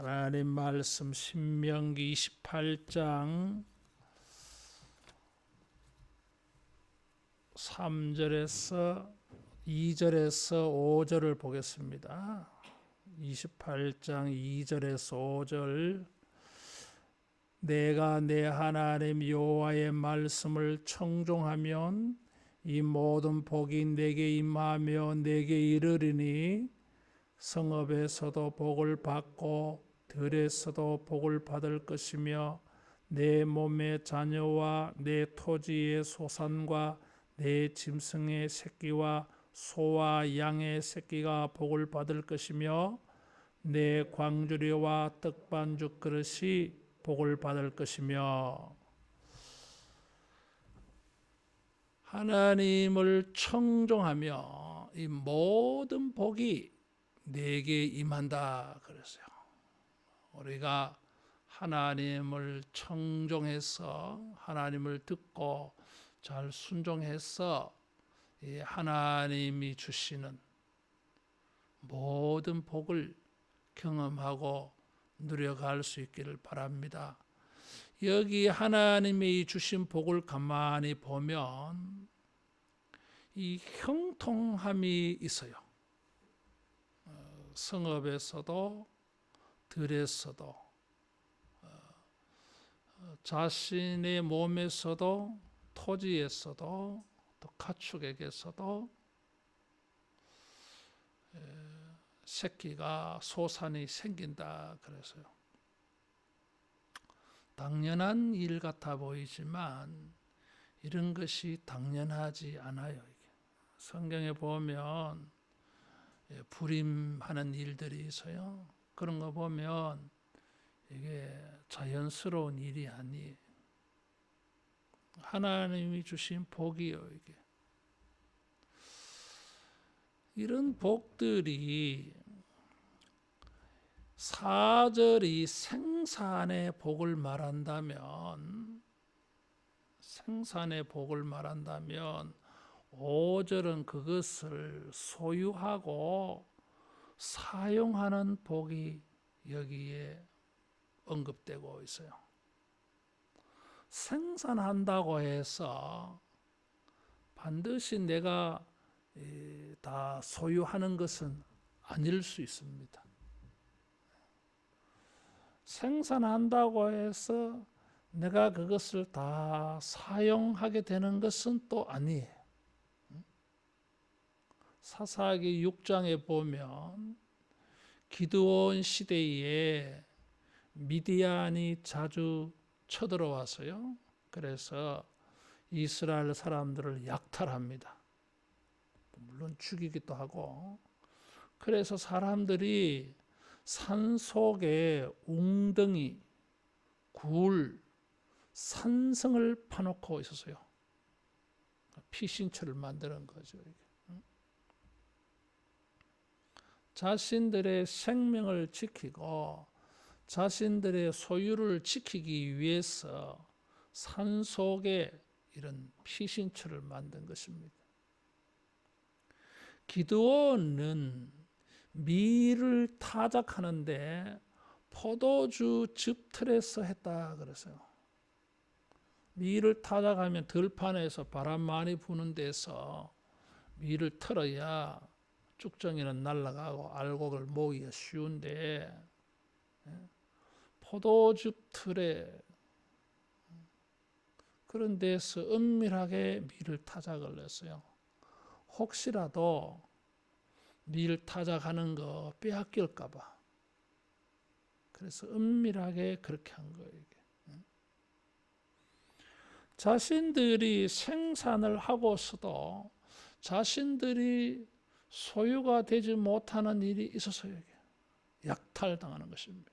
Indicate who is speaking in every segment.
Speaker 1: 하나님 말씀 신명기 28장 3절에서 2절에서 5절을 보겠습니다. 28장 2절에서 5절. 내가 내 하나님 여호와의 말씀을 청종하면 이 모든 복이 내게 임하며 내게 이르리니 성읍에서도 복을 받고 들에서도 복을 받을 것이며 내 몸의 자녀와 내 토지의 소산과 내 짐승의 새끼와 소와 양의 새끼가 복을 받을 것이며 내 광주리와 떡반죽 그릇이 복을 받을 것이며. 하나님을 청종하며 이 모든 복이 내게 임한다 그랬어요. 우리가 하나님을 청종해서 하나님을 듣고 잘 순종해서 하나님이 주시는 모든 복을 경험하고 누려갈 수 있기를 바랍니다. 여기 하나님이 주신 복을 가만히 보면 이 형통함이 있어요. 성읍에서도 들에서도 자신의 몸에서도 토지에서도 또 가축에게서도 새끼가 소산이 생긴다 그래서요. 당연한 일 같아 보이지만 이런 것이 당연하지 않아요. 성경에 보면 불임하는 일들이 있어요. 그런 거 보면 이게 자연스러운 일이 아니에요. 하나님이 주신 복이요, 이게. 이런 복들이 사절이 생산의 복을 말한다면 5절은 그것을 소유하고 사용하는 복이 여기에 언급되고 있어요. 생산한다고 해서 반드시 내가 다 소유하는 것은 아닐 수 있습니다. 생산한다고 해서 내가 그것을 다 사용하게 되는 것은 또 아니에요. 사사기 6장에 보면 기드온 시대에 미디안이 자주 쳐들어와서요. 그래서 이스라엘 사람들을 약탈합니다. 물론 죽이기도 하고. 그래서 사람들이 산속에 웅덩이, 굴, 산성을 파놓고 있었어요. 피신처를 만드는 거죠. 자신들의 생명을 지키고 자신들의 소유를 지키기 위해서 산속에 이런 피신처를 만든 것입니다. 기드온은 밀을 타작하는데 포도주 즙틀에서 했다 그랬어요. 밀을 타작하면 들판에서 바람 많이 부는 데서 밀을 털어야 쭉정이는 날아가고 알곡을 모으기가 쉬운데 포도즙 틀에 그런 데서 은밀하게 밀을 타작을 했어요. 혹시라도 밀 타작하는 거 빼앗길까 봐. 그래서 은밀하게 그렇게 한 거예요. 자신들이 생산을 하고서도 자신들이 소유가 되지 못하는 일이 있어서요. 약탈당하는 것입니다.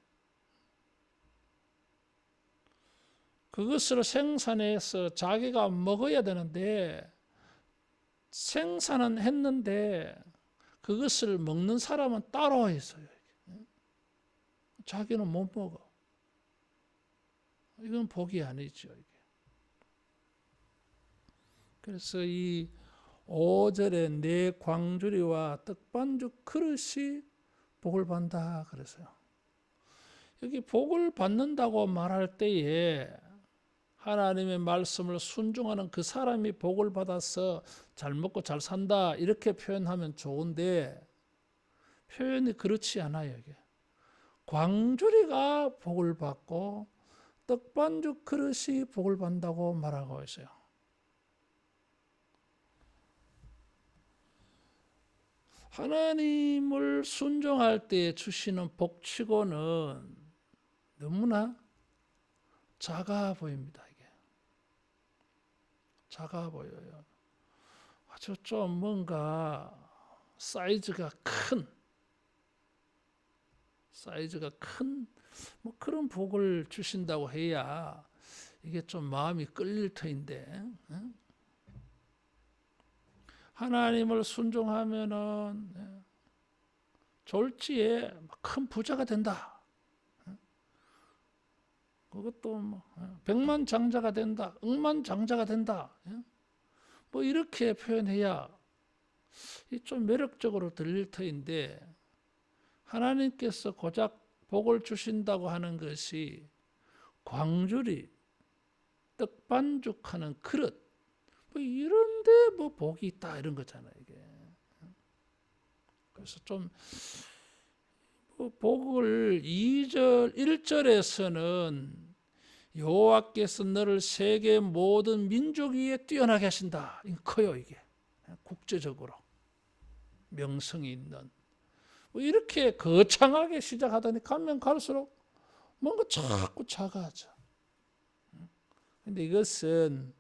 Speaker 1: 그것을 생산해서 자기가 먹어야 되는데 생산은 했는데 그것을 먹는 사람은 따로 있어요. 자기는 못 먹어. 이건 복이 아니죠. 그래서 이 5절에 내 광주리와 떡반죽 그릇이 복을 받는다 그랬어요. 여기 복을 받는다고 말할 때에 하나님의 말씀을 순종하는 그 사람이 복을 받아서 잘 먹고 잘 산다 이렇게 표현하면 좋은데 표현이 그렇지 않아요. 이게 광주리가 복을 받고 떡반죽 그릇이 복을 받는다고 말하고 있어요. 하나님을 순종할 때 주시는 복치고는 너무나 작아 보입니다. 이게 작아 보여요. 아주 좀 뭔가 사이즈가 큰 뭐 그런 복을 주신다고 해야 이게 좀 마음이 끌릴 터인데, 하나님을 순종하면은 졸지에 큰 부자가 된다. 그것도 뭐 백만장자가 된다, 억만장자가 된다. 뭐 이렇게 표현해야 좀 매력적으로 들릴 터인데, 하나님께서 고작 복을 주신다고 하는 것이 광주리, 떡반죽하는 그릇, 뭐 이런데 뭐 복이 있다 이런 거잖아요. 이게. 그래서 좀 복을 2절, 1절에서는 여호와께서 너를 세계 모든 민족 위에 뛰어나게 하신다. 커요 이게. 국제적으로 명성이 있는. 뭐 이렇게 거창하게 시작하더니 가면 갈수록 뭔가 자꾸 작아져. 근데 이것은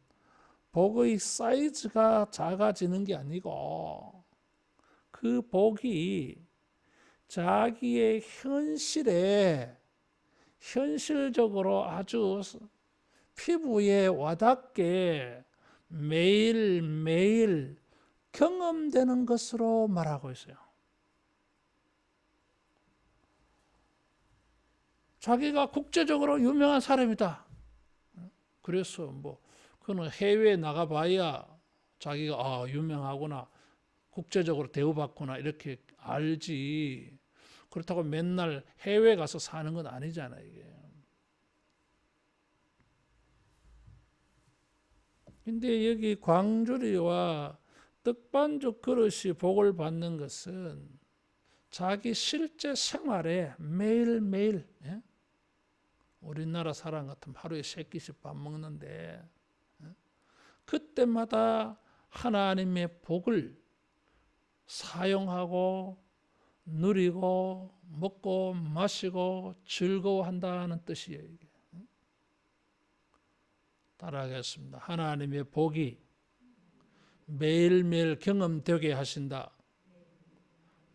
Speaker 1: 복의 사이즈가 작아지는 게 아니고 그 복이 자기의 현실적으로 아주 피부에 와닿게 매일매일 경험되는 것으로 말하고 있어요. 자기가 국제적으로 유명한 사람이다. 그래서 뭐 그는 해외에 나가봐야 자기가 유명하구나, 국제적으로 대우받구나 이렇게 알지. 그렇다고 맨날 해외 가서 사는 건 아니잖아요. 이게. 근데 여기 광주리와 떡반죽 그릇이 복을 받는 것은 자기 실제 생활에 매일매일, 우리나라 사람 같으면 하루에 3끼씩 밥 먹는데 그때마다 하나님의 복을 사용하고 누리고 먹고 마시고 즐거워한다는 뜻이에요. 이게. 따라하겠습니다. 하나님의 복이 매일매일 경험되게 하신다.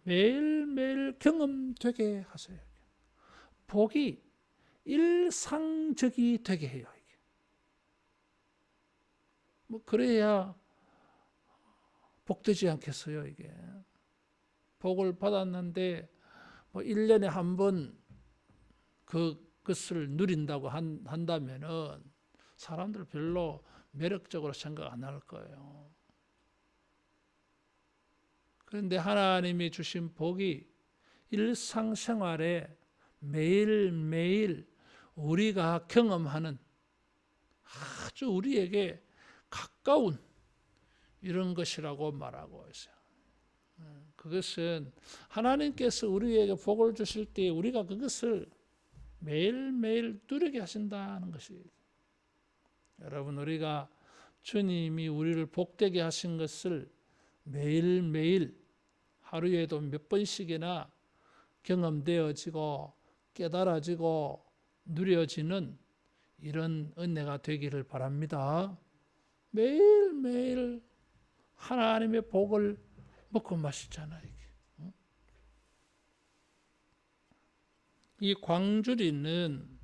Speaker 1: 매일매일 경험되게 하세요. 복이 일상적이 되게 해요. 이게. 뭐 그래야 복되지 않겠어요. 이게. 복을 받았는데 뭐 1년에 한 번 그것을 누린다고 한다면은 사람들 별로 매력적으로 생각 안 할 거예요. 그런데 하나님이 주신 복이 일상생활에 매일매일 우리가 경험하는 아주 우리에게 가까운 이런 것이라고 말하고 있어요. 그것은 하나님께서 우리에게 복을 주실 때 우리가 그것을 매일매일 누리게 하신다는 것이에요. 여러분, 우리가 주님이 우리를 복되게 하신 것을 매일매일 하루에도 몇 번씩이나 경험되어지고 깨달아지고 누려지는 이런 은혜가 되기를 바랍니다. 매일매일 하나님의 복을 먹고 마시잖아요. 이 광주리는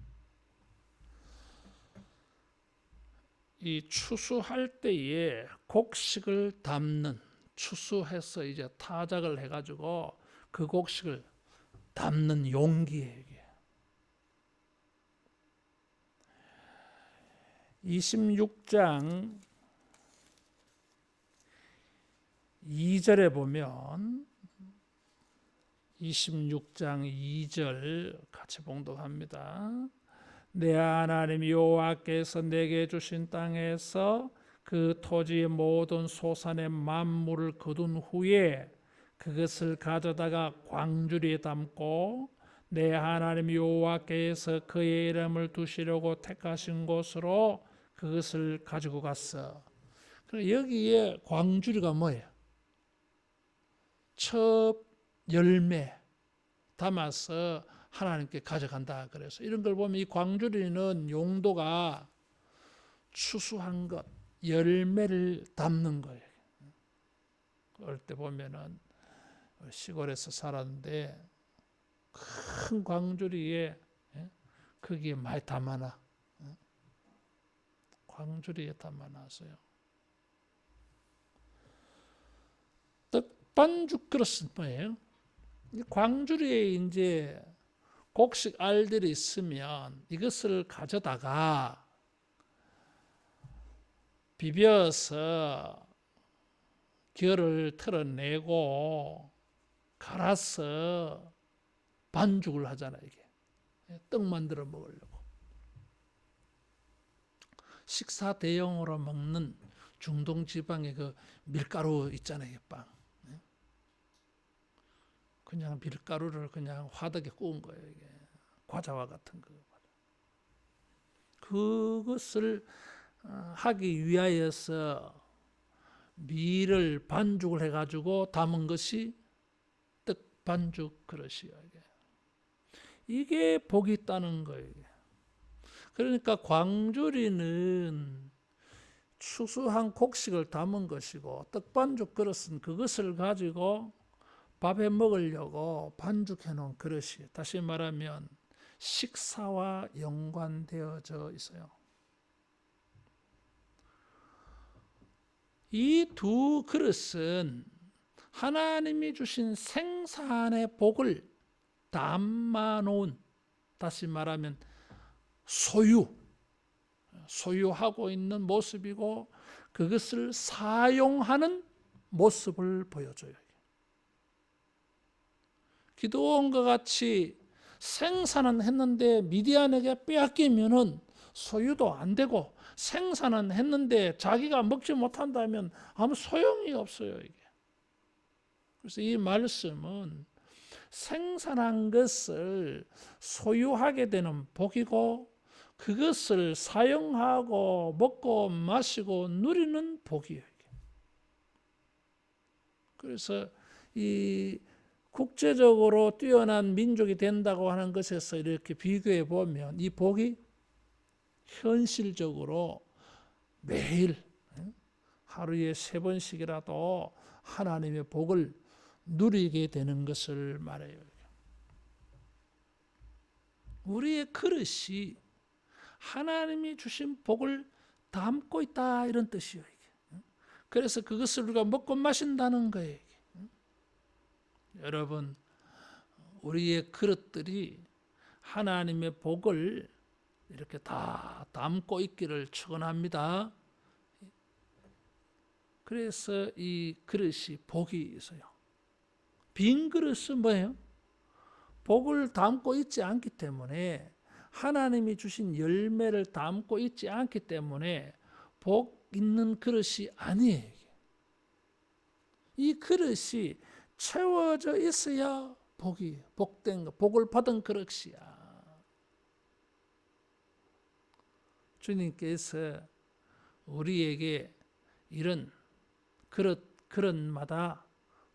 Speaker 1: 이 추수할 때에 곡식을 담는, 추수해서 이제 타작을 해가지고 그 곡식을 담는 용기예요. 26장 2절에 보면 26장 2절 같이 봉독합니다. 내 하나님 여호와께서 내게 주신 땅에서 그 토지의 모든 소산의 만물을 거둔 후에 그것을 가져다가 광주리에 담고 내 하나님 여호와께서 그의 이름을 두시려고 택하신 곳으로 그것을 가지고 갔어. 여기에 광주리가 뭐예요? 첫 열매 담아서 하나님께 가져간다. 그래서 이런 걸 보면 이 광주리는 용도가 추수한 것, 열매를 담는 거예요. 어릴 때 보면은 시골에서 살았는데 큰 광주리에 거기에 많이 담아놔. 광주리에 담아놨어요. 떡반죽 그릇은 뭐예요? 광주리에 이제 곡식 알들이 있으면 이것을 가져다가 비벼서 결을 털어내고 갈아서 반죽을 하잖아요. 이게 떡 만들어 먹으려고. 식사 대용으로 먹는 중동 지방의 그 밀가루 있잖아요. 빵. 그냥 밀가루를 그냥 화덕에 구운 거예요. 이게 과자와 같은 거. 그것을 하기 위하여서 밀을 반죽을 해가지고 담은 것이 떡 반죽 그릇이에요. 이게 복이 있다는 거예요. 그러니까 광주리는 추수한 곡식을 담은 것이고 떡 반죽 그릇은 그것을 가지고 밥에 먹으려고 반죽해 놓은 그릇이에요. 다시 말하면 식사와 연관되어져 있어요. 이 두 그릇은 하나님이 주신 생산의 복을 담아놓은, 다시 말하면 소유하고 있는 모습이고 그것을 사용하는 모습을 보여줘요. 기드온과 같이 생산은 했는데 미디안에게 빼앗기면은 소유도 안 되고 생산은 했는데 자기가 먹지 못한다면 아무 소용이 없어요. 이게. 그래서 이 말씀은 생산한 것을 소유하게 되는 복이고 그것을 사용하고 먹고 마시고 누리는 복이에요. 그래서 이 국제적으로 뛰어난 민족이 된다고 하는 것에서 이렇게 비교해 보면 이 복이 현실적으로 매일 하루에 3번씩이라도 하나님의 복을 누리게 되는 것을 말해요. 우리의 그릇이 하나님이 주신 복을 담고 있다 이런 뜻이에요. 그래서 그것을 우리가 먹고 마신다는 거예요. 여러분, 우리의 그릇들이 하나님의 복을 이렇게 다 담고 있기를 축원합니다. 그래서 이 그릇이 복이 있어요. 빈 그릇은 뭐예요? 복을 담고 있지 않기 때문에, 하나님이 주신 열매를 담고 있지 않기 때문에 복 있는 그릇이 아니에요. 이 그릇이 채워져 있어야 복된 거, 복을 받은 그릇이야. 주님께서 우리에게 이런 그릇마다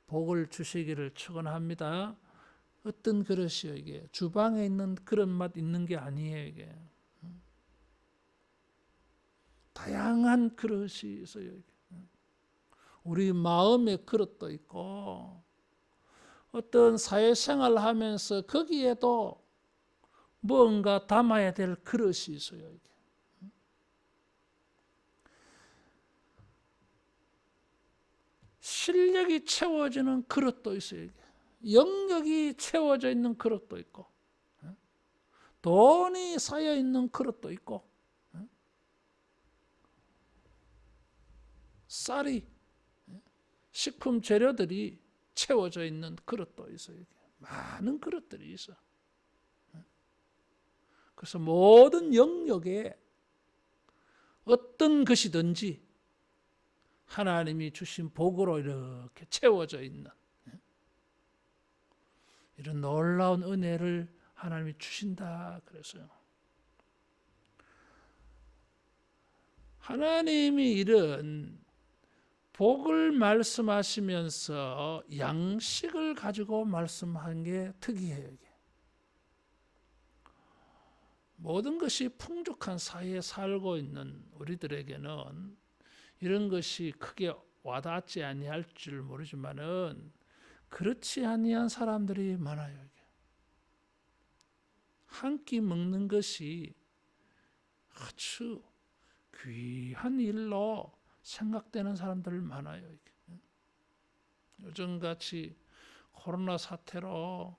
Speaker 1: 복을 주시기를 축원합니다. 어떤 그릇이요? 이게 주방에 있는 그릇만 있는 게 아니에요. 이게 다양한 그릇이 있어요. 우리 마음의 그릇도 있고 어떤 사회생활을 하면서 거기에도 뭔가 담아야 될 그릇이 있어요. 이게. 실력이 채워지는 그릇도 있어요. 이게. 영역이 채워져 있는 그릇도 있고 돈이 쌓여 있는 그릇도 있고 쌀이 식품 재료들이 채워져 있는 그릇도 있어요. 많은 그릇들이 있어. 그래서 모든 영역에 어떤 것이든지 하나님이 주신 복으로 이렇게 채워져 있는 이런 놀라운 은혜를 하나님이 주신다 그랬어요. 하나님이 이런 복을 말씀하시면서 양식을 가지고 말씀한 게 특이해요. 이게. 모든 것이 풍족한 사회에 살고 있는 우리들에게는 이런 것이 크게 와닿지 아니할 줄 모르지만은 그렇지 아니한 사람들이 많아요. 이게. 한 끼 먹는 것이 아주 귀한 일로 생각되는 사람들 많아요. 이게. 요즘같이 코로나 사태로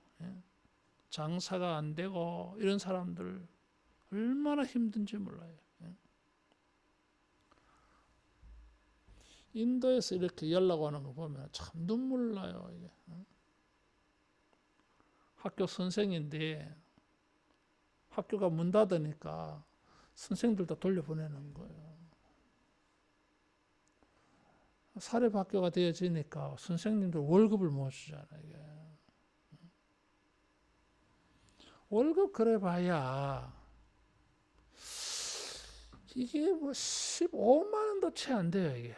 Speaker 1: 장사가 안 되고 이런 사람들 얼마나 힘든지 몰라요. 인도에서 이렇게 연락 오는 거 보면 참 눈물 나요. 이게. 학교 선생인데 학교가 문 닫으니까 선생들도 돌려보내는 거예요. 사립학교가 되어지니까 선생님들 월급을 못 주잖아요. 이게. 월급 그래 봐야 이게 뭐 15만 원도 채 안 돼요. 이게.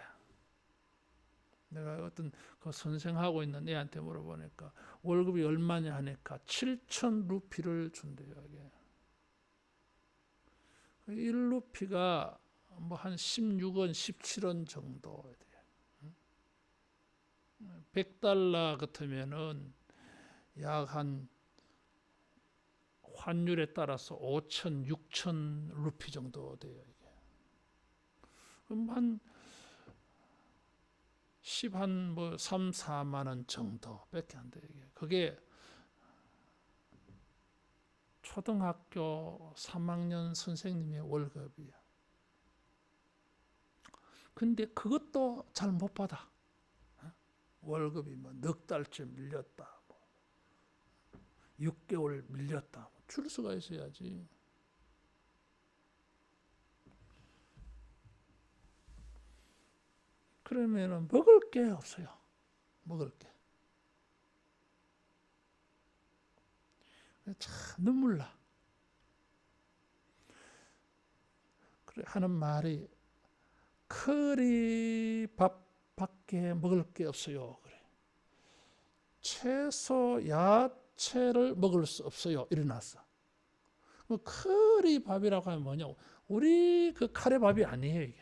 Speaker 1: 내가 어떤 그 선생하고 있는 애한테 물어보니까 월급이 얼마냐 하니까 7천 루피를 준대요. 이게. 1루피가 뭐 한 16원, 17원 정도 돼요. 100달러 같으면은 약 한 환율에 따라서 5천, 6천 루피 정도 돼요. 이게. 그럼 한 3, 4만 원 정도밖에 안 돼요. 이게. 그게 초등학교 3학년 선생님의 월급이야. 근데 그것도 잘 못 받아. 월급이 뭐 넉 달쯤 밀렸다. 6개월 밀렸다. 줄 수가 있어야지. 그러면은 먹을 게 없어요. 먹을 게. 참 눈물 나. 그래 하는 말이 커리밥밖에 먹을 게 없어요. 그래. 채소, 야채를 먹을 수 없어요. 일어났어. 커리밥이라고 하면 뭐냐고. 우리 그 카레밥이 아니에요, 이게.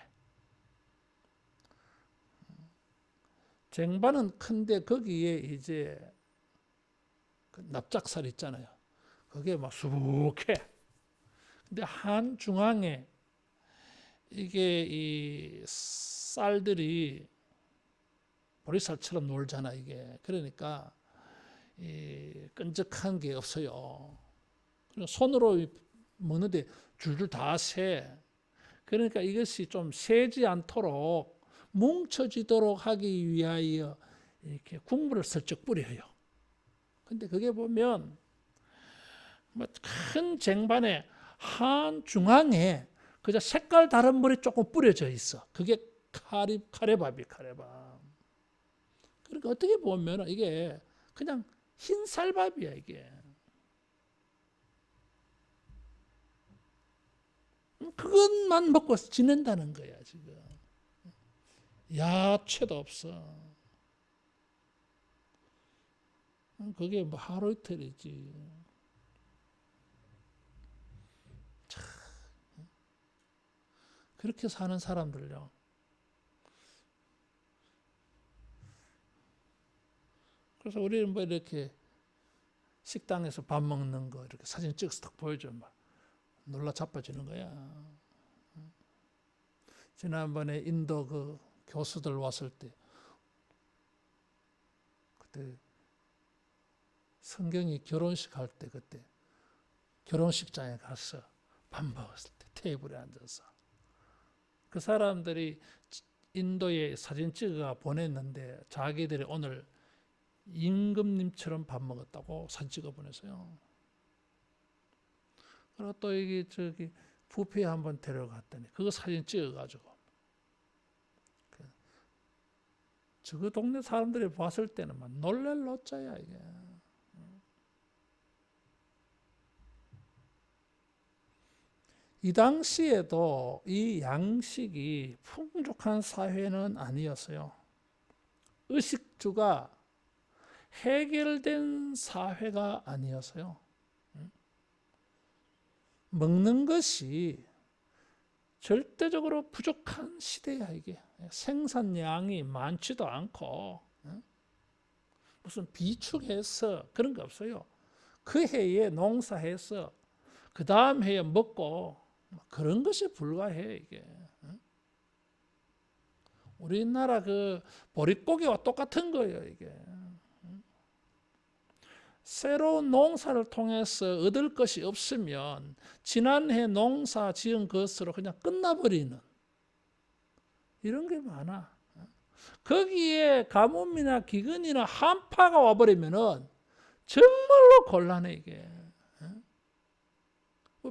Speaker 1: 쟁반은 큰데 거기에 이제 그 납작살 있잖아요. 그게 막 수북해. 근데 한 중앙에 이게 이 쌀들이 보리쌀처럼 놀잖아, 이게. 그러니까 이 끈적한 게 없어요. 손으로 먹는데 줄줄 다 새. 그러니까 이것이 좀 새지 않도록 뭉쳐지도록 하기 위하여 이렇게 국물을 슬쩍 뿌려요. 근데 그게 보면 뭐 큰 쟁반에 한 중앙에 그저 색깔 다른 물이 조금 뿌려져 있어. 그게 카레밥이 카레밥. 그러니까 어떻게 보면 이게 그냥 흰 쌀밥이야 이게. 그것만 먹고 지낸다는 거야 지금. 야채도 없어. 그게 뭐 하루 이틀이지. 참, 그렇게 사는 사람들요. 그래서 우리는 뭐 이렇게 식당에서 밥 먹는 거 이렇게 사진 찍어서 딱 보여주면 막 놀라 자빠지는 거야. 지난번에 인도 그 교수들 왔을 때 그때 성경이 결혼식 할 때 그때 결혼식장에 가서 밥 먹었을 때 테이블에 앉아서 그 사람들이 인도에 사진 찍어 보냈는데 자기들이 오늘 임금님처럼 밥 먹었다고 사진 찍어 보냈어요. 그리고 또 여기 저기 뷔페에 한번 데려갔더니 그거 사진 찍어가지고 저 동네 사람들이 봤을 때는 막 놀랄 노짜야 이게. 이 당시에도 이 양식이 풍족한 사회는 아니었어요. 의식주가 해결된 사회가 아니었어요. 먹는 것이 절대적으로 부족한 시대야 이게. 생산량이 많지도 않고 무슨 비축해서 그런 거 없어요. 그 해에 농사해서 그 다음 해에 먹고 그런 것이 불가해 이게. 우리나라 그 보릿고기와 똑같은 거예요 이게. 새로운 농사를 통해서 얻을 것이 없으면 지난해 농사 지은 것으로 그냥 끝나버리는 이런 게 많아. 거기에 가뭄이나 기근이나 한파가 와버리면은 정말로 곤란해 이게.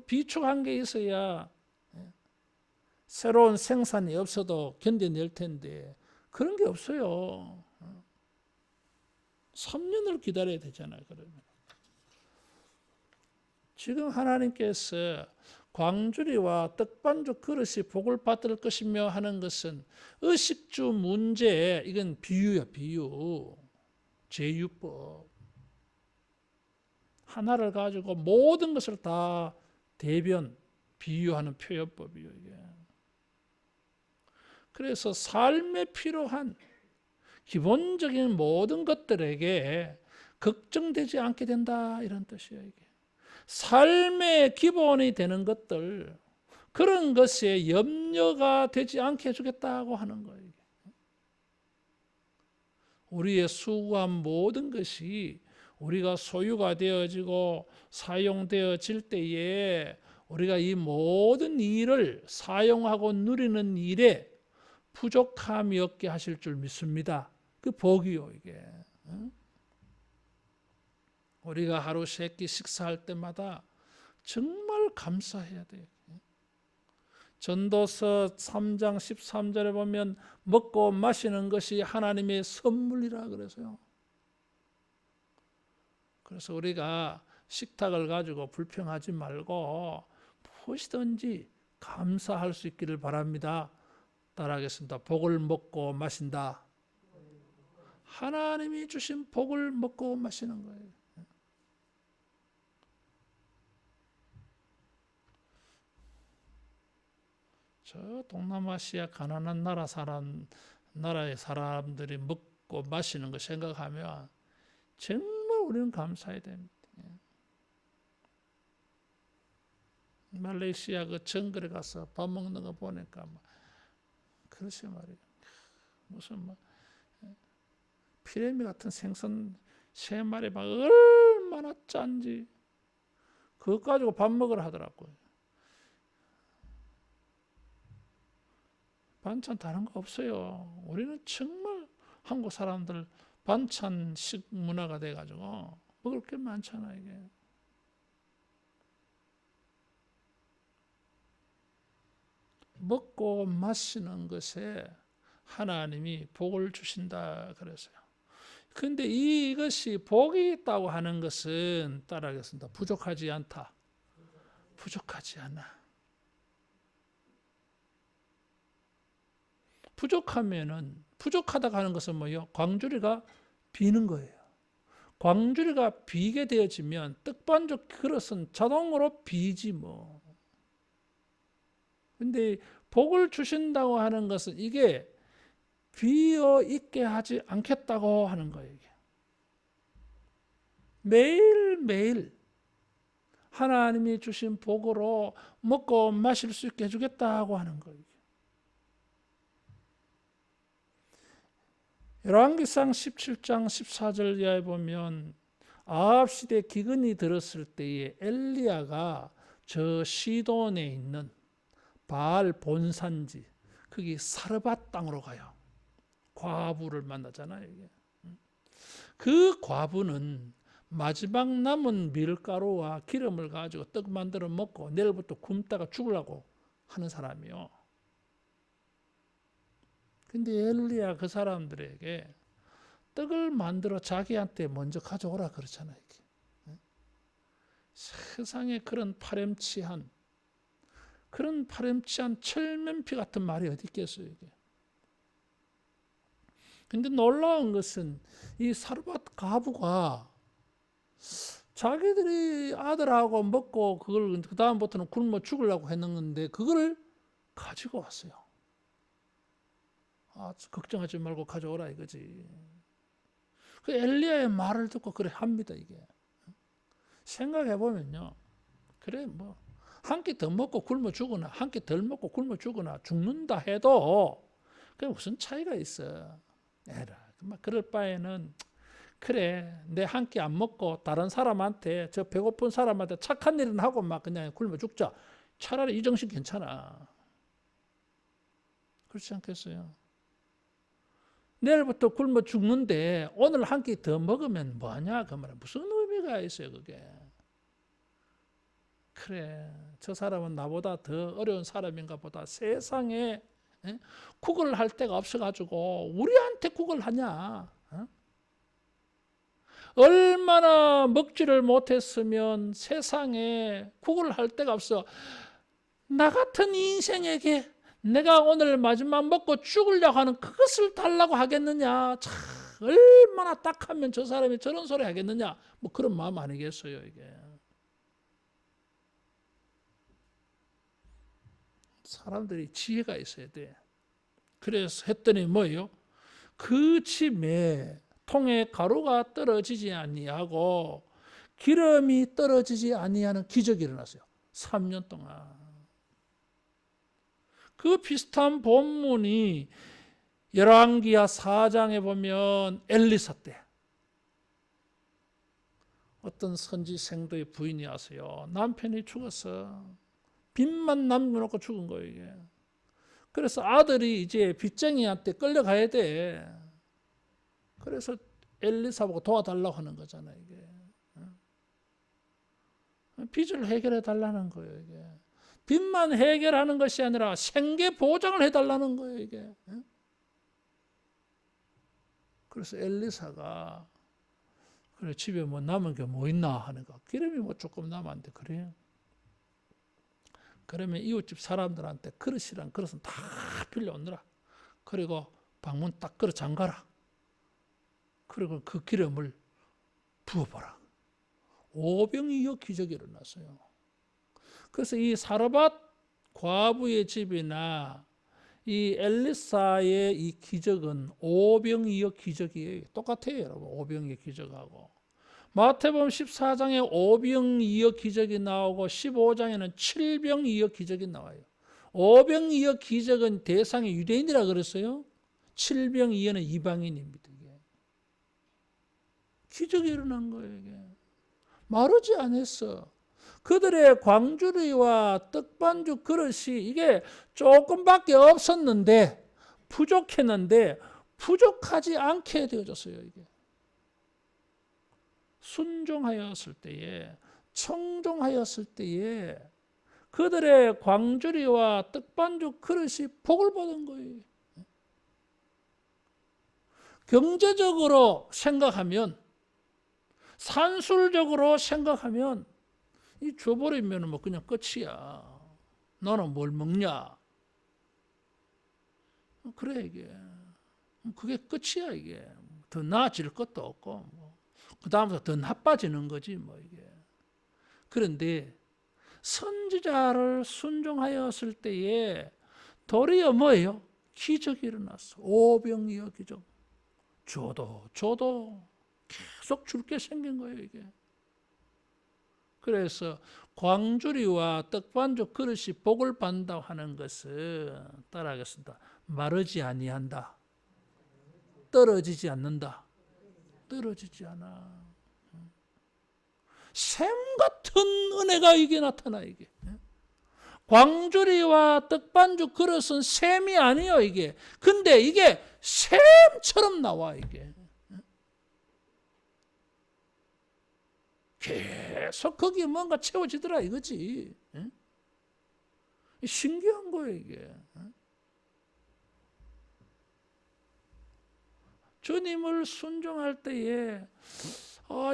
Speaker 1: 비축한 게 있어야 새로운 생산이 없어도 견뎌낼 텐데 그런 게 없어요. 3년을 기다려야 되잖아요. 그러면 지금 하나님께서 광주리와 떡반죽 그릇이 복을 받을 것이며 하는 것은 의식주 문제, 이건 비유야 비유. 제유법 하나를 가지고 모든 것을 다 대변 비유하는 표현법이에요 이게. 그래서 삶에 필요한 기본적인 모든 것들에게 걱정되지 않게 된다 이런 뜻이에요 이게. 삶의 기본이 되는 것들 그런 것에 염려가 되지 않게 해주겠다고 하는 거예요 이게. 우리의 수고한 모든 것이 우리가 소유가 되어지고 사용되어질 때에 우리가 이 모든 일을 사용하고 누리는 일에 부족함이 없게 하실 줄 믿습니다. 그 복이요 이게. 우리가 하루 세 끼 식사할 때마다 정말 감사해야 돼요. 전도서 3장 13절에 보면 먹고 마시는 것이 하나님의 선물이라 그래서요. 그래서 우리가 식탁을 가지고 불평하지 말고 무엇이든지 감사할 수 있기를 바랍니다. 따라하겠습니다. 복을 먹고 마신다. 하나님이 주신 복을 먹고 마시는 거예요. 저 동남아시아 가난한 나라의 사람들이 먹고 마시는 거 생각하면 정말 우리는 감사해야 됩니다. 말레이시아 그 정글에 가서 밥 먹는 거 보니까 그러시 말이에요. 무슨 피레미 같은 생선 3마리 막 얼마나 짠지 그것 가지고 밥 먹으라 하더라고요. 반찬 다른 거 없어요. 우리는 정말 한국 사람들 반찬식 문화가 돼가지고 먹을 게 많잖아 이게. 먹고 마시는 것에 하나님이 복을 주신다 그랬어요. 그런데 이것이 복이 있다고 하는 것은 따라하겠습니다. 부족하지 않다. 부족하지 않아. 부족하면은 부족하다고 하는 것은 뭐예요? 광주리가 비는 거예요. 광주리가 비게 되어지면 떡반죽 그릇은 자동으로 비지 뭐. 근데 복을 주신다고 하는 것은 이게 비어 있게 하지 않겠다고 하는 거예요. 이게. 매일매일 하나님이 주신 복으로 먹고 마실 수 있게 해주겠다고 하는 거예요. 열왕기상 17장 14절 이하에 보면 아합 시대 기근이 들었을 때에 엘리야가 저 시돈에 있는 바알 본산지 거기 사르밧 땅으로 가요. 과부를 만나잖아요. 이게. 그 과부는 마지막 남은 밀가루와 기름을 가지고 떡 만들어 먹고 내일부터 굶다가 죽으려고 하는 사람이요. 근데 엘리야 그 사람들에게 떡을 만들어 자기한테 먼저 가져오라 그렇잖아요. 이게. 세상에 그런 파렴치한 철면피 같은 말이 어디 있겠어요, 이게. 근데 놀라운 것은 이 사르밧 과부가 자기들이 아들하고 먹고 그걸 그 다음부터는 굶어 죽으려고 했는데 그걸 가지고 왔어요. 걱정하지 말고 가져오라 이거지. 그 엘리야의 말을 듣고 그래 합니다, 이게. 생각해 보면요. 그래 뭐 한 끼 더 먹고 굶어 죽거나 한 끼 덜 먹고 굶어 죽거나 죽는다 해도 그게 무슨 차이가 있어. 에라. 그럴 바에는 그래 내 한 끼 안 먹고 다른 사람한테 저 배고픈 사람한테 착한 일은 하고 막 그냥 굶어 죽자. 차라리 이 정신 괜찮아. 그렇지 않겠어요? 내일부터 굶어 죽는데 오늘 한 끼 더 먹으면 뭐하냐 그 말은 무슨 의미가 있어요 그게. 그래 저 사람은 나보다 더 어려운 사람인가 보다. 세상에 국을 할 데가 없어가지고 우리한테 국을 하냐. 얼마나 먹지를 못했으면 세상에 국을 할 데가 없어. 나 같은 인생에게 내가 오늘 마지막 먹고 죽으려고 하는 그것을 달라고 하겠느냐. 참 얼마나 딱하면 저 사람이 저런 소리 하겠느냐. 뭐 그런 마음 아니겠어요 이게. 사람들이 지혜가 있어야 돼. 그래서 했더니 뭐예요? 그 집에 통에 가루가 떨어지지 아니하고 기름이 떨어지지 아니하는 기적이 일어났어요. 3년 동안. 그 비슷한 본문이 열왕기하 4장에 보면 엘리사 때 어떤 선지 생도의 부인이 와서요. 남편이 죽었어. 빚만 남겨놓고 죽은 거예요 이게. 그래서 아들이 이제 빚쟁이한테 끌려가야 돼. 그래서 엘리사 보고 도와달라고 하는 거잖아요 이게. 빚을 해결해 달라는 거예요 이게. 빚만 해결하는 것이 아니라 생계 보장을 해달라는 거예요 이게. 그래서 엘리사가 그래 집에 뭐 남은 게 뭐 있나 하니까 기름이 뭐 조금 남았는데 그래요. 그러면 이웃집 사람들한테 그릇이랑 그릇은 다 빌려오느라. 그리고 방문 딱 걸어 잠가라. 그리고 그 기름을 부어보라. 오병이어 기적이 일어났어요. 그래서 이 사르밧 과부의 집이나 이 엘리사의 이 기적은 오병이어 기적이에요. 똑같아요 여러분. 오병이어 기적하고. 마태복음 14장에 오병이어 기적이 나오고 15장에는 칠병이어 기적이 나와요. 오병이어 기적은 대상이 유대인이라 그랬어요. 칠병이어는 이방인입니다. 이게. 기적이 일어난 거예요. 이게. 마르지 않았어. 그들의 광주리와 떡반죽 그릇이 이게 조금밖에 없었는데 부족했는데 부족하지 않게 되어졌어요. 이게. 순종하였을 때에 청종하였을 때에 그들의 광주리와 떡반죽 그릇이 복을 받은 거예요. 경제적으로 생각하면 산술적으로 생각하면 이 줘버리면 뭐 그냥 끝이야. 너는 뭘 먹냐? 그래 이게 그게 끝이야 이게. 더 나아질 것도 없고 그 다음부터 더 나빠지는 거지 뭐 이게. 그런데 선지자를 순종하였을 때에 도리어 뭐예요? 기적이 일어났어. 오병이어 기적. 줘도 계속 줄 게 생긴 거예요 이게. 그래서 광주리와 떡반죽 그릇이 복을 받는다고 하는 것은 따라하겠습니다. 마르지 아니한다. 떨어지지 않는다. 떨어지지 않아. 샘 같은 은혜가 이게 나타나 이게. 광주리와 떡반죽 그릇은 샘이 아니에요 이게. 근데 이게 샘처럼 나와 이게. 계속 거기에 뭔가 채워지더라 이거지. 예? 신기한 거예요 이게. 주님을 순종할 때에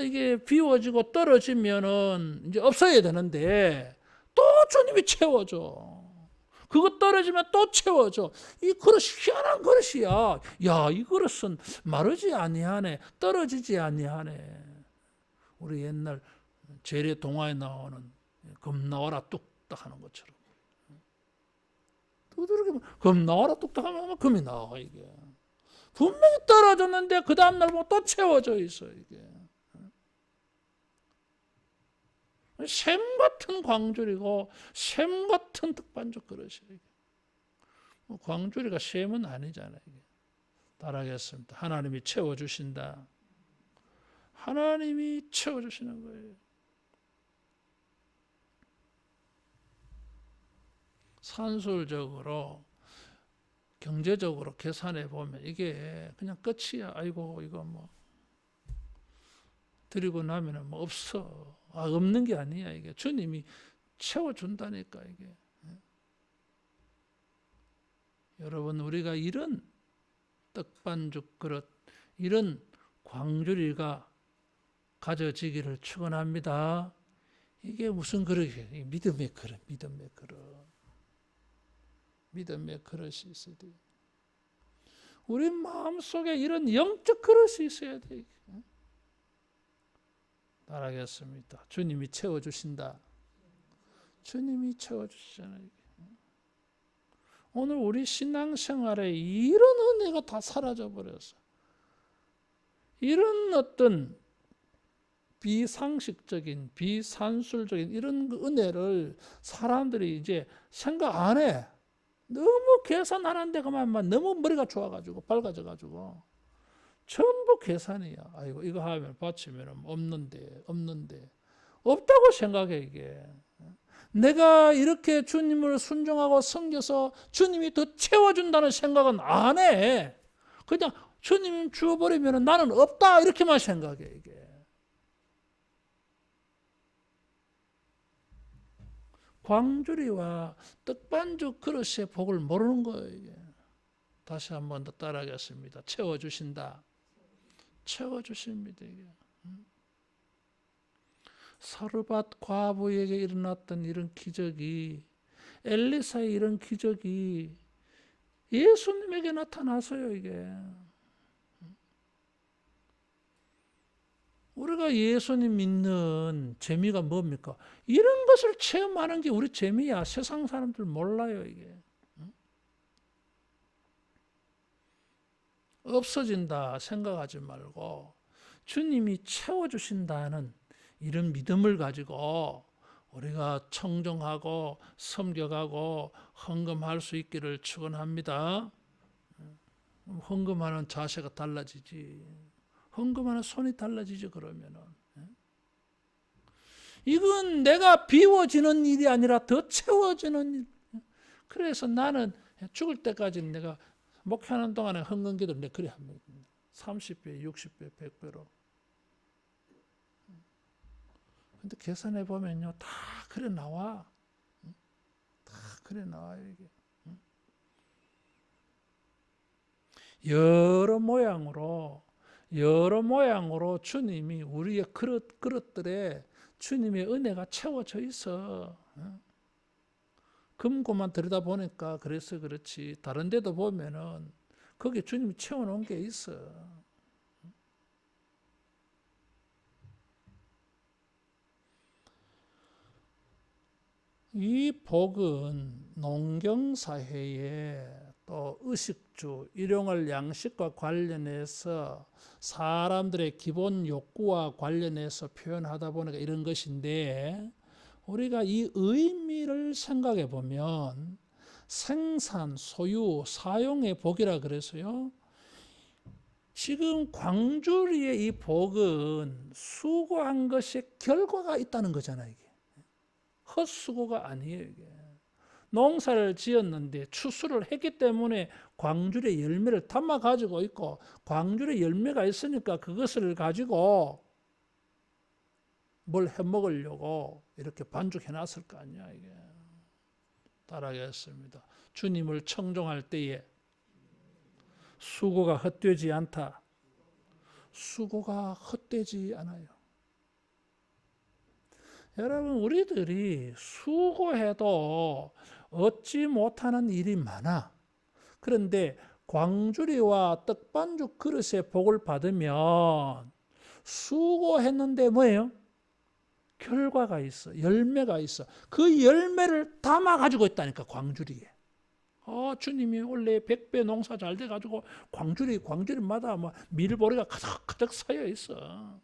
Speaker 1: 이게 비워지고 떨어지면은 이제 없어야 되는데 또 주님이 채워줘. 그거 떨어지면 또 채워줘. 이 그릇이 희한한 그릇이야. 야, 이 그릇은 마르지 아니하네. 떨어지지 아니하네. 우리 옛날 재래 동화에 나오는 검 나와라 뚝딱 하는 것처럼. 두드리기만 검 나와라 뚝딱 하면 검이 나와 이게. 분명히 떨어졌는데 그 다음날 보면 또 채워져 있어 이게. 샘 같은 광주리고 샘 같은 떡반죽 그릇이에요. 광주리가 샘은 아니잖아요. 따라하겠습니다. 하나님이 채워주신다. 하나님이 채워주시는 거예요. 산술적으로 경제적으로 계산해 보면 이게 그냥 끝이야. 아이고 이거 뭐 드리고 나면은 뭐 없어. 없는 게 아니야 이게. 주님이 채워준다니까 이게. 여러분 우리가 이런 떡반죽 그릇, 이런 광주리가 가져지기를 축원합니다. 이게 무슨 그릇이에요? 믿음의 그릇, 믿음의 그릇. 믿음의 그릇이 있어야 돼요. 우리 마음속에 이런 영적 그릇이 있어야 돼요. 따라하겠습니다. 주님이 채워주신다. 주님이 채워주시잖아요. 오늘 우리 신앙생활에 이런 은혜가 다 사라져버렸어. 이런 어떤 비상식적인, 비산술적인 이런 은혜를 사람들이 이제 생각 안 해. 너무 계산하는데 그만 너무 머리가 좋아가지고 밝아져가지고 전부 계산이야. 아이고 이거 하면 바치면 없는데 없다고 생각해 이게. 내가 이렇게 주님을 순종하고 섬겨서 주님이 더 채워준다는 생각은 안 해. 그냥 주님 주어버리면 나는 없다 이렇게만 생각해 이게. 광주리와 떡반죽 그릇의 복을 모르는 거예요 이게. 다시 한 번 더 따라하겠습니다. 채워주신다. 채워주십니다 이게. 사르밧 과부에게 일어났던 이런 기적이, 엘리사의 이런 기적이 예수님에게 나타나서요 이게. 우리가 예수님 믿는 재미가 뭡니까? 이런 것을 체험하는 게 우리 재미야. 세상 사람들 몰라요 이게. 없어진다 생각하지 말고 주님이 채워주신다는 이런 믿음을 가지고 우리가 청정하고 섬겨가고 헌금할 수 있기를 축원합니다. 헌금하는 자세가 달라지지. 헌금하는 손이 달라지죠 그러면은. 이건 내가 비워지는 일이 아니라 더 채워지는 일. 그래서 나는 죽을 때까지 내가 목회하는 동안에 헌금기도 내가 그래 합니다. 30배, 60배, 100배로. 근데 계산해 보면요, 다 그래 나와. 다 그래 나와요 이게. 여러 모양으로 주님이 우리의 그릇들에 주님의 은혜가 채워져 있어. 금고만 들여다보니까 그래서 그렇지 다른 데도 보면은 거기에 주님이 채워놓은 게 있어. 이 복은 농경사회에 또 의식주, 일용할 양식과 관련해서 사람들의 기본 욕구와 관련해서 표현하다 보니까 이런 것인데, 우리가 이 의미를 생각해 보면 생산, 소유, 사용의 복이라 그래서요. 지금 광주리의 이 복은 수고한 것의 결과가 있다는 거잖아요. 이게 헛수고가 아니에요. 이게 농사를 지었는데 추수를 했기 때문에 광주리의 열매를 담아 가지고 있고, 광주리의 열매가 있으니까 그것을 가지고 뭘 해먹으려고 이렇게 반죽해놨을 거 아니야 이게. 따라하겠습니다. 주님을 청종할 때에 수고가 헛되지 않다. 수고가 헛되지 않아요. 여러분, 우리들이 수고해도 얻지 못하는 일이 많아. 그런데 광주리와 떡반죽 그릇의 복을 받으면 수고했는데 뭐예요? 결과가 있어. 열매가 있어. 그 열매를 담아 가지고 있다니까, 광주리에. 주님이 원래 100배 농사 잘 돼가지고 광주리마다 뭐 밀보리가 가득 쌓여 있어.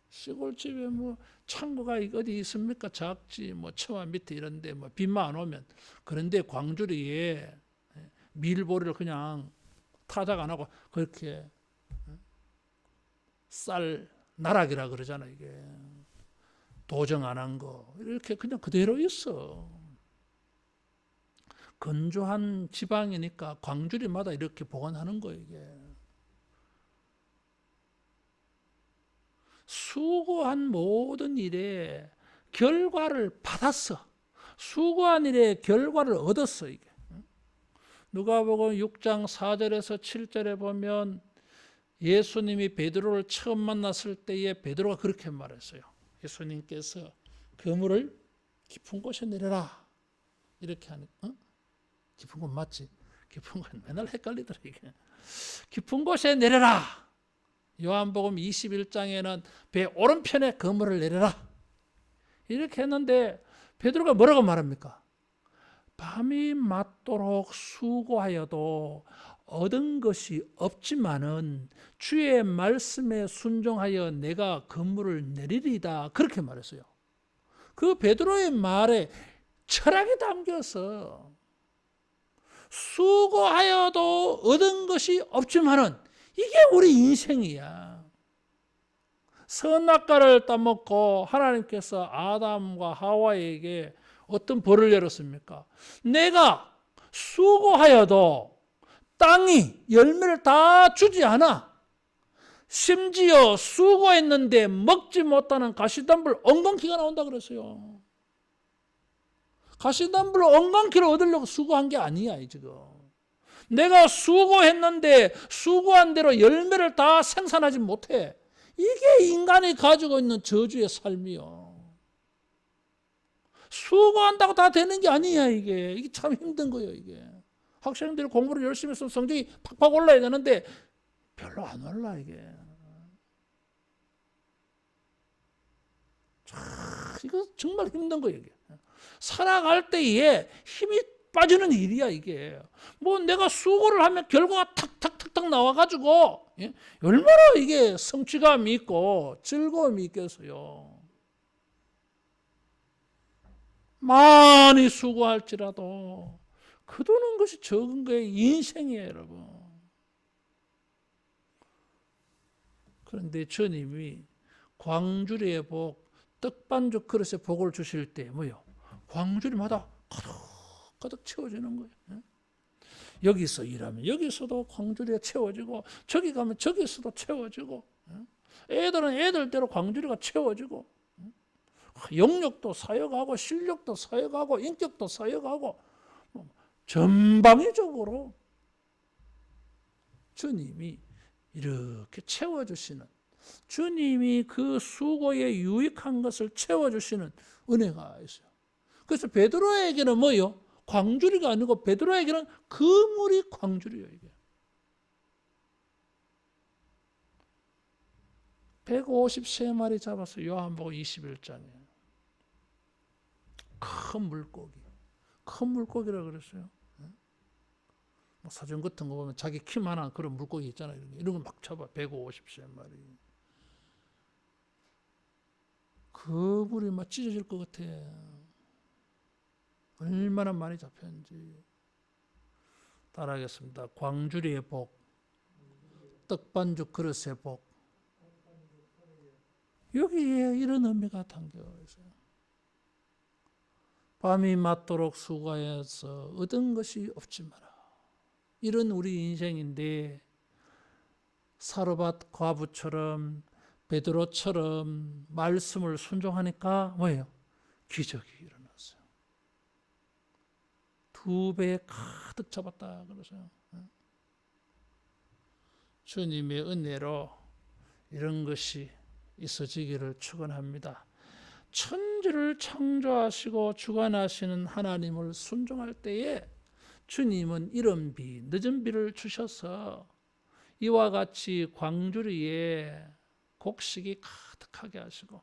Speaker 1: 시골집에 뭐 창고가 어디 있습니까? 작지, 뭐 처마 밑에 이런데 뭐 비만 안 오면. 그런데 광주리에 밀보리를 그냥 타작 안 하고 그렇게 쌀 나락이라 그러잖아 이게. 도정 안 한 거 이렇게 그냥 그대로 있어. 건조한 지방이니까 광주리마다 이렇게 보관하는 거예요 이게. 수고한 모든 일에 결과를 받았어. 수고한 일에 결과를 얻었어 이게. 누가복음 6장 4절에서 7절에 보면 예수님이 베드로를 처음 만났을 때에 베드로가 그렇게 말했어요. 예수님께서 그물을 깊은 곳에 내려라 이렇게 하니, 깊은 곳 맞지? 깊은 곳 맨날 헷갈리더라 이게. 깊은 곳에 내려라. 요한복음 21장에는 배 오른편에 그물을 내려라 이렇게 했는데 베드로가 뭐라고 말합니까? 밤이 맞도록 수고하여도 얻은 것이 없지만은 주의 말씀에 순종하여 내가 그물을 내리리다 그렇게 말했어요. 그 베드로의 말에 철학이 담겨서 수고하여도 얻은 것이 없지만은 이게 우리 인생이야. 선악과를 따먹고 하나님께서 아담과 하와에게 어떤 벌을 내렸습니까? 내가 수고하여도 땅이 열매를 다 주지 않아. 심지어 수고했는데 먹지 못하는 가시덤불 엉겅퀴가 나온다 그랬어요. 가시덤불 엉겅퀴를 얻으려고 수고한 게 아니야 지금. 내가 수고했는데 수고한 대로 열매를 다 생산하지 못해. 이게 인간이 가지고 있는 저주의 삶이요. 수고한다고 다 되는 게 아니야 이게. 이게 참 힘든 거예요 이게. 학생들이 공부를 열심히 해서 성적이 팍팍 올라야 되는데 별로 안 올라 이게. 이거 정말 힘든 거예요 이게. 살아갈 때에 힘이 빠지는 일이야 이게. 뭐 내가 수고를 하면 결과가 탁탁탁탁 나와가지고 얼마나 이게 성취감이 있고 즐거움이 있겠어요. 많이 수고할지라도 거두는 것이 적은 거예요. 인생이에요 여러분. 그런데 주님이 광주리의 복, 떡반죽 그릇에 복을 주실 때 뭐요? 광주리마다 가득 채워지는 거예요. 여기서 일하면 여기서도 광주리가 채워지고 저기 가면 저기서도 채워지고 애들은 애들대로 광주리가 채워지고 영역도 사역하고 실력도 사역하고 인격도 사역하고 전방위적으로 주님이 이렇게 채워주시는, 주님이 그 수고에 유익한 것을 채워주시는 은혜가 있어요. 그래서 베드로에게는 뭐예요? 광주리가 아니고 베드로에게는 그물이 광주리예요. 이게 153마리 잡았어요. 요한복음 21장에 큰 물고기, 큰 물고기라 그랬어요. 뭐 사진 같은 거 보면 자기 키만한 그런 물고기 있잖아요. 이런 거 막 잡아. 153마리. 그 물이 막 찢어질 것 같아. 얼마나 많이 잡혔는지. 따라하겠습니다. 광주리의 복, 떡반죽 그릇의 복. 여기에 이런 의미가 담겨 있어요. 밤이 맞도록 수고해서 얻은 것이 없지만 이런 우리 인생인데 사르밧 과부처럼 베드로처럼 말씀을 순종하니까 뭐예요? 기적이 일어났어요. 2배 가득 잡았다 그러세요. 주님의 은혜로 이런 것이 있어지기를 축원합니다. 천지를 창조하시고 주관하시는 하나님을 순종할 때에 주님은 이른 비, 늦은 비를 주셔서 이와 같이 광주리에 곡식이 가득하게 하시고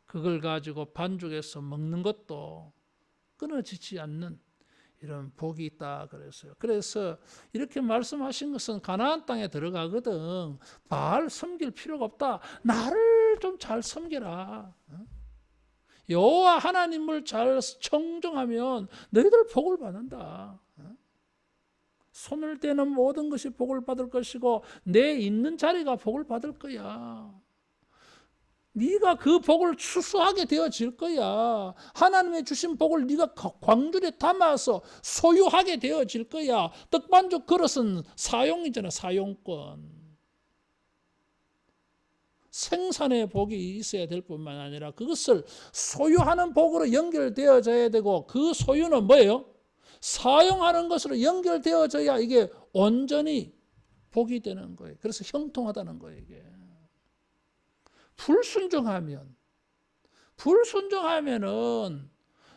Speaker 1: 그걸 가지고 반죽해서 먹는 것도 끊어지지 않는 이런 복이 있다 그랬어요. 그래서 이렇게 말씀하신 것은 가나안 땅에 들어가거든 바알 섬길 필요가 없다. 나를 좀 잘 섬겨라. 여호와 하나님을 잘 청정하면 너희들 복을 받는다. 손을 대는 모든 것이 복을 받을 것이고 내 있는 자리가 복을 받을 거야. 네가 그 복을 추수하게 되어질 거야. 하나님의 주신 복을 네가 광주리에 담아서 소유하게 되어질 거야. 떡반죽 그릇은 사용이잖아. 사용권. 생산의 복이 있어야 될 뿐만 아니라 그것을 소유하는 복으로 연결되어져야 되고 그 소유는 뭐예요? 사용하는 것으로 연결되어져야 이게 온전히 복이 되는 거예요. 그래서 형통하다는 거예요. 이게. 불순종하면은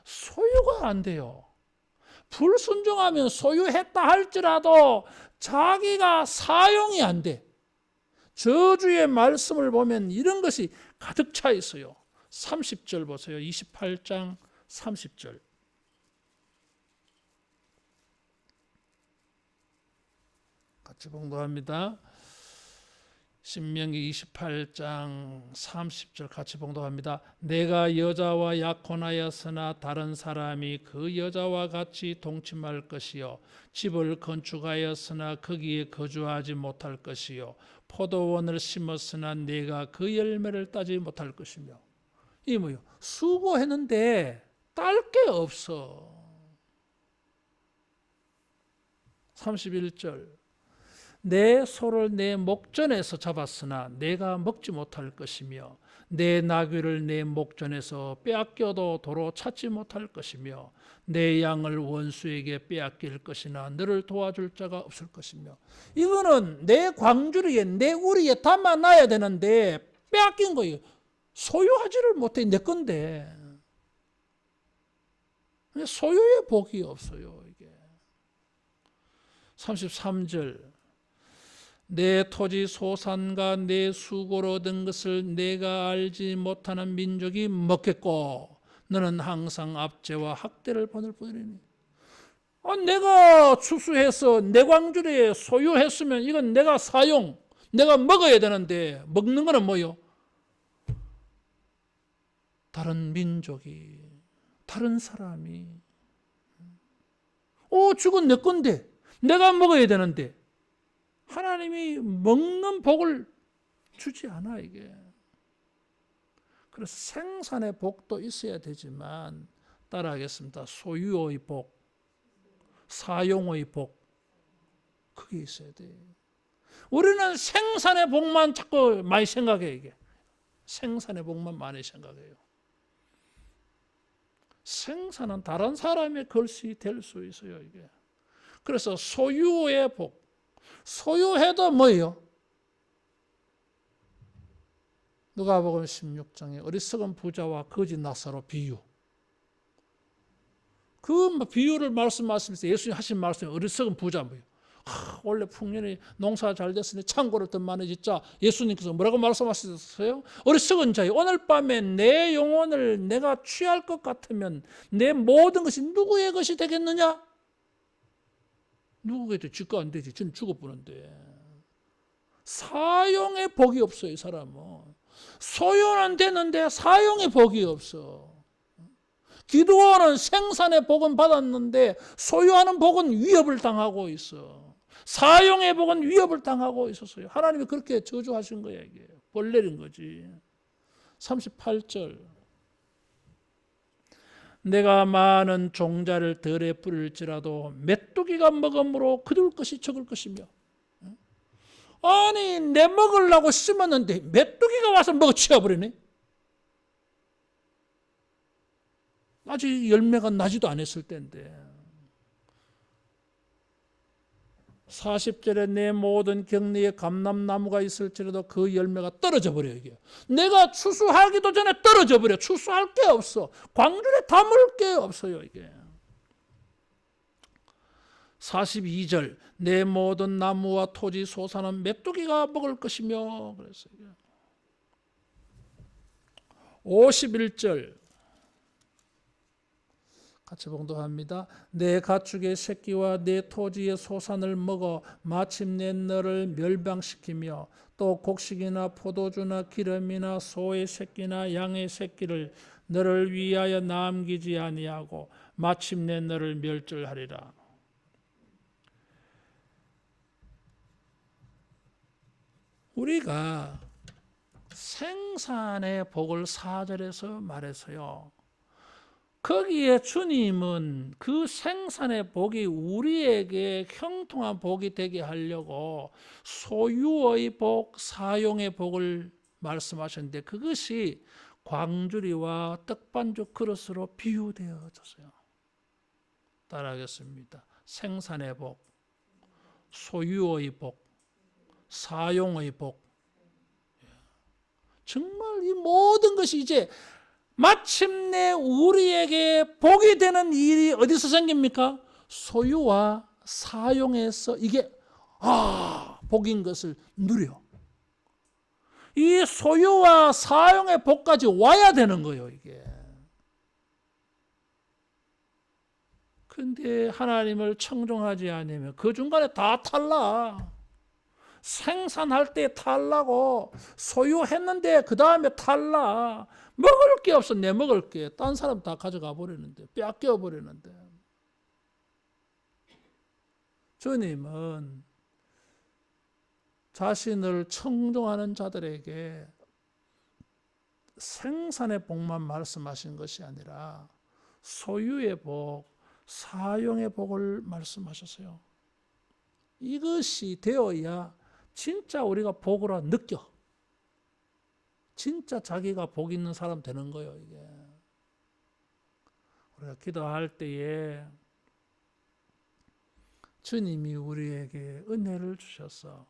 Speaker 1: 소유가 안 돼요. 불순종하면 소유했다 할지라도 자기가 사용이 안 돼. 저주의 말씀을 보면 이런 것이 가득 차 있어요. 30절 보세요. 28장 30절. 같이 봉독합니다. 신명기 28장 30절 같이 봉독합니다. 내가 여자와 약혼하였으나 다른 사람이 그 여자와 같이 동침할 것이요 집을 건축하였으나 거기에 거주하지 못할 것이요 포도원을 심었으나 내가 그 열매를 따지 못할 것이며. 이 뭐요? 수고했는데 딸 게 없어. 31절. 내 소를 내 목전에서 잡았으나 내가 먹지 못할 것이며 내 나귀를 내 목전에서 빼앗겨도 도로 찾지 못할 것이며 내 양을 원수에게 빼앗길 것이나 너를 도와줄 자가 없을 것이며. 이거는 내 광주리에 내 우리에 담아놔야 되는데 빼앗긴 거예요. 소유하지를 못해. 내 건데 소유의 복이 없어요. 이게 33절. 내 토지 소산과 내 수고로 얻은 것을 내가 알지 못하는 민족이 먹겠고 너는 항상 압제와 학대를 받을 뿐이니. 내가 추수해서 내 광주리에 소유했으면 이건 내가 사용, 내가 먹어야 되는데 먹는 거는 뭐요? 다른 민족이, 다른 사람이. 죽은 내 건데 내가 먹어야 되는데 하나님이 먹는 복을 주지 않아 이게. 그래서 생산의 복도 있어야 되지만 따라하겠습니다. 소유의 복, 사용의 복, 그게 있어야 돼. 우리는 생산의 복만 자꾸 많이 생각해 이게. 생산의 복만 많이 생각해요. 생산은 다른 사람의 것이 될 수 있어요 이게. 그래서 소유의 복. 소유해도 뭐예요? 누가복음 16장에 어리석은 부자와 거지 나사로 비유. 그 비유를 말씀하시면서 예수님 하신 말씀이 어리석은 부자 뭐예요? 원래 풍년이 농사 잘 됐으니 창고를 더 많이 짓자. 예수님께서 뭐라고 말씀하셨어요? 어리석은 자여 오늘 밤에 내 영혼을 내가 취할 것 같으면 내 모든 것이 누구의 것이 되겠느냐? 누구에도 지가 안 되지. 저는 죽어보는데. 사용의 복이 없어요, 이 사람은. 소유는 되는데 사용의 복이 없어. 기드온은 생산의 복은 받았는데 소유하는 복은 위협을 당하고 있어. 사용의 복은 위협을 당하고 있었어요. 하나님이 그렇게 저주하신 거야, 이게. 벌 내린 거지. 38절. 내가 많은 종자를 덜에 뿌릴지라도 메뚜기가 먹음으로 그들 것이 적을 것이며. 아니 내 먹으려고 심었는데 메뚜기가 와서 먹어 치워버리네. 아직 열매가 나지도 않았을 때인데. 40절에 내 모든 격리에 감람나무가 있을지라도 그 열매가 떨어져 버려. 이게 내가 추수하기도 전에 떨어져 버려. 추수할 게 없어. 광주에 담을 게 없어요. 이게 42절 내 모든 나무와 토지 소산은 메뚜기가 먹을 것이며 그랬어요. 51절 같이 봉독합니다. 내 가축의 새끼와 내 토지의 소산을 먹어 마침내 너를 멸망시키며 또 곡식이나 포도주나 기름이나 소의 새끼나 양의 새끼를 너를 위하여 남기지 아니하고 마침내 너를 멸절하리라. 우리가 생산의 복을 4절에서 말해서요. 거기에 주님은 그 생산의 복이 우리에게 형통한 복이 되게 하려고 소유의 복, 사용의 복을 말씀하셨는데 그것이 광주리와 떡반죽 그릇으로 비유되어졌어요. 따라하겠습니다. 생산의 복, 소유의 복, 사용의 복. 정말 이 모든 것이 이제 마침내 우리에게 복이 되는 일이 어디서 생깁니까? 소유와 사용에서 이게 복인 것을 누려. 이 소유와 사용의 복까지 와야 되는 거예요, 이게. 근데 하나님을 청종하지 않으면 그 중간에 다 탈락. 생산할 때 탈라고 소유했는데 그 다음에 탈락. 먹을 게 없어. 내 먹을 게. 딴 사람 다 가져가 버리는데. 뺏겨 버리는데. 주님은 자신을 청종하는 자들에게 생산의 복만 말씀하신 것이 아니라 소유의 복, 사용의 복을 말씀하셨어요. 이것이 되어야 진짜 우리가 복으로 느껴. 진짜 자기가 복 있는 사람 되는 거예요, 이게. 우리가 기도할 때에 주님이 우리에게 은혜를 주셔서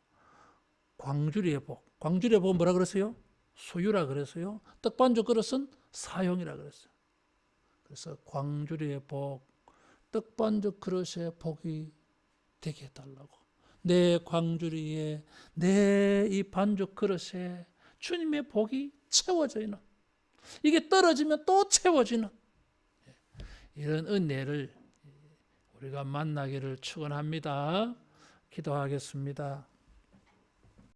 Speaker 1: 광주리의 복. 광주리의 복은 뭐라 그랬어요? 소유라 그랬어요. 떡반죽 그릇은 사용이라 그랬어요. 그래서 광주리의 복, 떡반죽 그릇의 복이 되게 해달라고. 내 광주리에 내 이 반죽 그릇에 주님의 복이 채워져 있는, 이게 떨어지면 또 채워지는 이런 은혜를 우리가 만나기를 축원합니다. 기도하겠습니다.